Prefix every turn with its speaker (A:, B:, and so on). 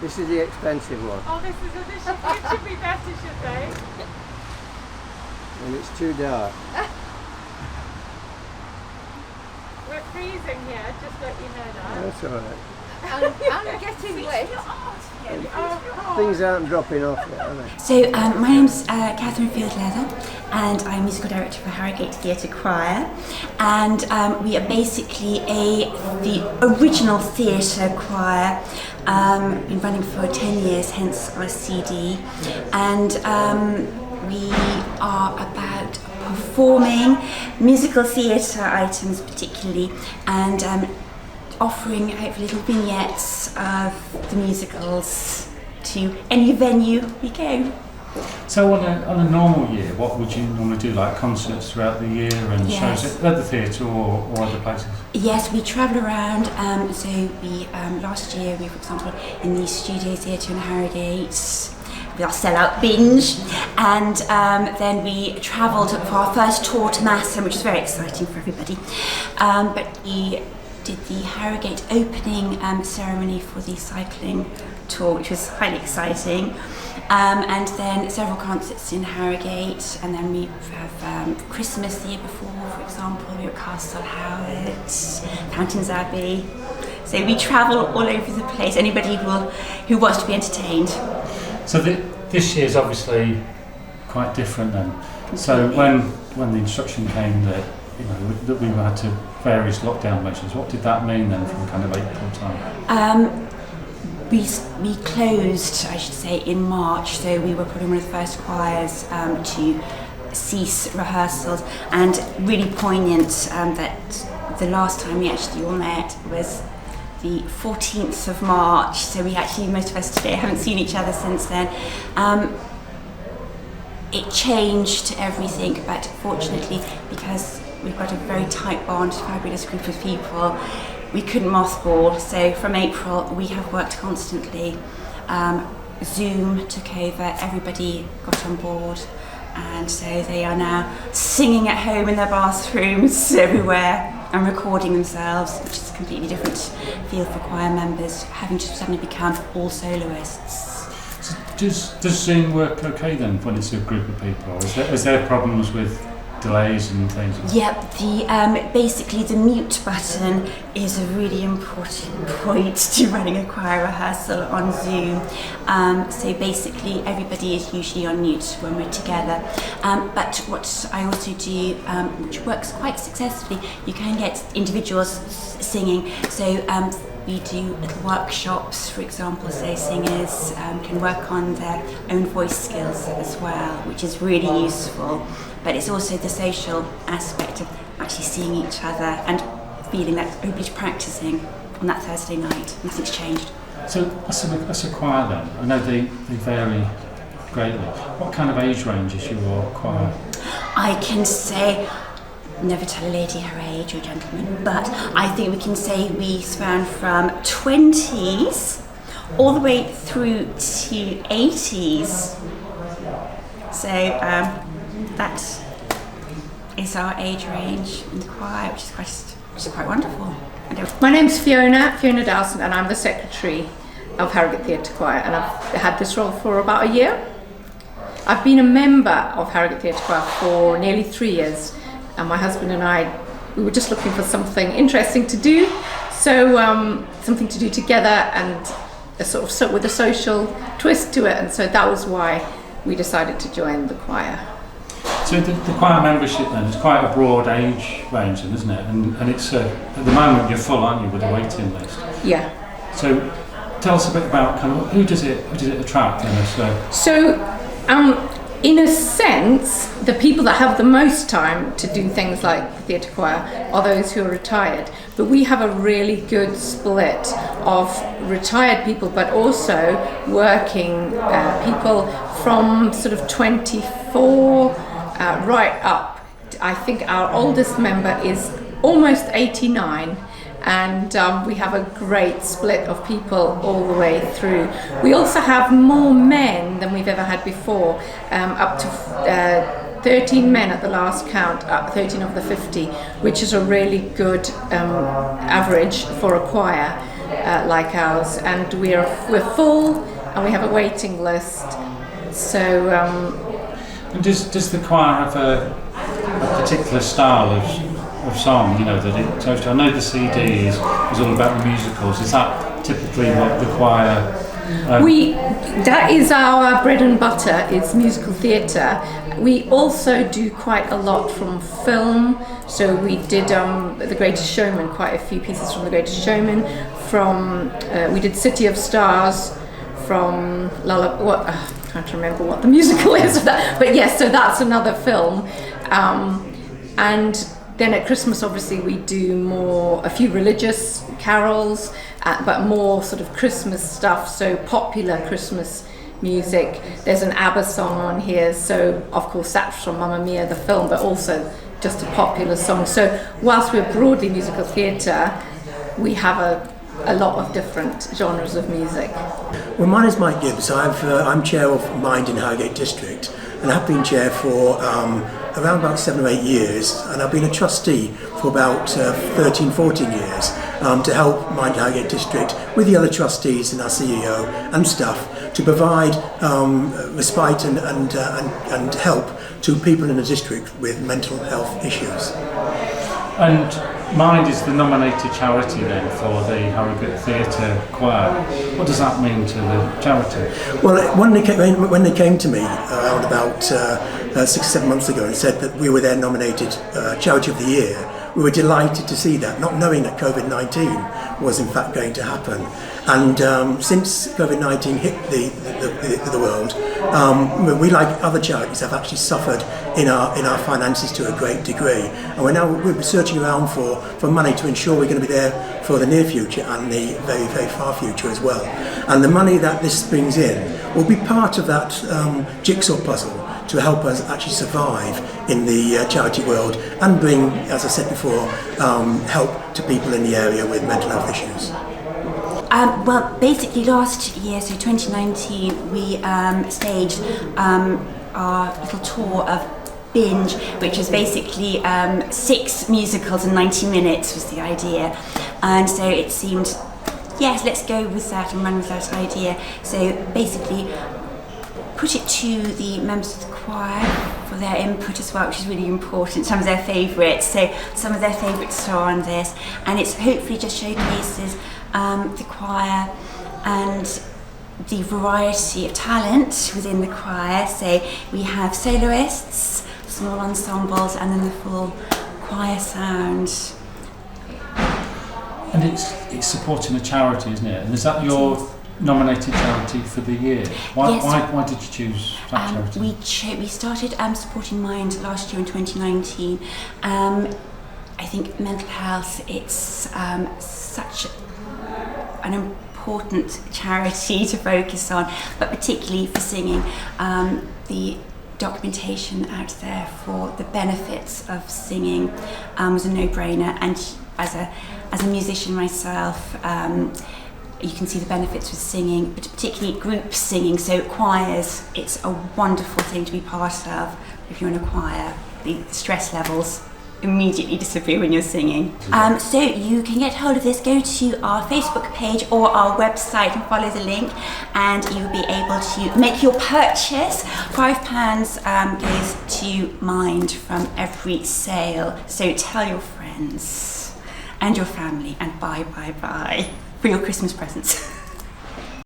A: This is the expensive one.
B: Oh, this should be better, should they?
A: And it's too dark.
B: We're freezing here, just let you know that.
A: That's all right.
C: I'm getting wet.
A: Things aren't dropping off yet, are they?
D: So my name's Catherine Field-Leather, and I'm musical director for Harrogate Theatre Choir, and we are basically the original theatre choir. Been running for 10 years, hence our CD, and we are about performing musical theatre items particularly, and offering hopefully little vignettes of the musicals to any venue we go.
E: So on a normal year, what would you normally do, like concerts throughout the year and
D: Yes.
E: shows at the theatre or other places?
D: Yes, we travel around. So we last year we, for example, in the Studio Theatre in Harrogate with our sellout binge, and then we travelled for our first tour to Massa, which was very exciting for everybody. But we did the Harrogate opening ceremony for the cycling tour, which was highly exciting. And then several concerts in Harrogate, and then we have Christmas the year before, for example, we were at Castle Howard, Fountains Abbey. So we travel all over the place, anybody who wants to be entertained.
E: So this year's obviously quite different then. So when the instruction came that that we had to various lockdown measures, what did that mean then from kind of April time?
D: We closed, I should say, in March, so we were probably one of the first choirs to cease rehearsals, and really poignant that the last time we actually all met was the 14th of March, so most of us today haven't seen each other since then. It changed everything, but fortunately, because we've got a very tight bond, fabulous group of people, we couldn't mothball. So from April, we have worked constantly. Zoom took over, everybody got on board, and so they are now singing at home in their bathrooms everywhere and recording themselves, which is a completely different feel for choir members, having to suddenly become all soloists.
E: So does Zoom work okay then when it's a group of people? Is there problems with delays and things?
D: Yep, basically the mute button is a really important point to running a choir rehearsal on Zoom. So basically everybody is usually on mute when we're together. But what I also do, which works quite successfully, you can get individuals singing. So we do little workshops, for example, so singers can work on their own voice skills as well, which is really useful. But it's also the social aspect of actually seeing each other and feeling that everybody's practicing on that Thursday night. Nothing's changed.
E: So as a choir then, I know they vary greatly. What kind of age range is your choir?
D: I can say, never tell a lady her age or gentleman, but I think we can say we span from 20s all the way through to 80s. So that is our age range in the choir, which is quite wonderful.
C: My name's Fiona Dowson, and I'm the secretary of Harrogate Theatre Choir, and I've had this role for about a year. I've been a member of Harrogate Theatre Choir for nearly 3 years, and my husband and I, we were just looking for something interesting to do, so something to do together and with a social twist to it, and so that was why we decided to join the choir.
E: So the choir membership then is quite a broad age range then, isn't it? And it's at the moment you're full, aren't you, with a waiting list?
C: Yeah.
E: So tell us a bit about kind of who does it attract then?
C: So in a sense, the people that have the most time to do things like the theatre choir are those who are retired. But we have a really good split of retired people, but also working people from sort of 24 right up. I think our oldest member is almost 89. And we have a great split of people all the way through. We also have more men than we've ever had before, up to 13 men at the last count, 13 of the 50, which is a really good average for a choir. like ours, and we're full, and we have a waiting list. So.
E: And does the choir have a particular style of song? You know that it goes to. I know the CD is all about the musicals. Is that typically what the choir?
C: That is our bread and butter, is musical theatre. We also do quite a lot from film, so we did The Greatest Showman, quite a few pieces from The Greatest Showman, we did City of Stars, from I can't remember what the musical is of that, but yes, so that's another film. And then at Christmas, obviously, we do a few religious carols, but more sort of Christmas stuff, so popular Christmas music. There's an ABBA song on here, so of course that's from Mamma Mia, the film, but also just a popular song. So whilst we're broadly musical theatre, we have a lot of different genres of music.
F: Well, my name is Mike Gibbs. I'm chair of Mind in Harrogate District, and I've been chair for around about 7 or 8 years, and I've been a trustee for about 13, 14 years to help Mind Harrogate District with the other trustees and our CEO and staff to provide respite and help to people in the district with mental health issues.
E: And Mind is the nominated charity then for the Harrogate Theatre Choir. What does that mean to the charity?
F: Well, when they came to me around about 6 or 7 months ago and said that we were their nominated Charity of the Year, we were delighted to see that, not knowing that COVID-19 was in fact going to happen. And since COVID-19 hit the world, we, like other charities, have actually suffered in our finances to a great degree. And we're searching around for money to ensure we're going to be there for the near future and the very, very far future as well. And the money that this brings in will be part of that jigsaw puzzle to help us actually survive in the charity world and bring, as I said before, help to people in the area with mental health issues.
D: Well, basically last year, so 2019, we staged our little tour of Binge, which was basically 6 musicals in 90 minutes was the idea. And so it seemed, yes, let's go with that and run with that idea. So basically put it to the members of the choir for their input as well, which is really important, some of their favourites. So some of their favourites are on this, and it's hopefully just showcases the choir and the variety of talent within the choir. So we have soloists, small ensembles, and then the full choir sound.
E: And it's supporting a charity, isn't it? And is that your nominated charity for the year? Why did you choose that charity?
D: We started supporting Mind last year in 2019. I think mental health, it's such an important charity to focus on, but particularly for singing. The documentation out there for the benefits of singing was a no-brainer, and as a musician myself, you can see the benefits with singing, but particularly group singing, so choirs, it's a wonderful thing to be part of. If you're in a choir, the stress levels immediately disappear when you're singing. So you can get hold of this, go to our Facebook page or our website and follow the link, and you'll be able to make your purchase. £5 goes to Mind from every sale, so tell your friends and your family and buy for your Christmas presents.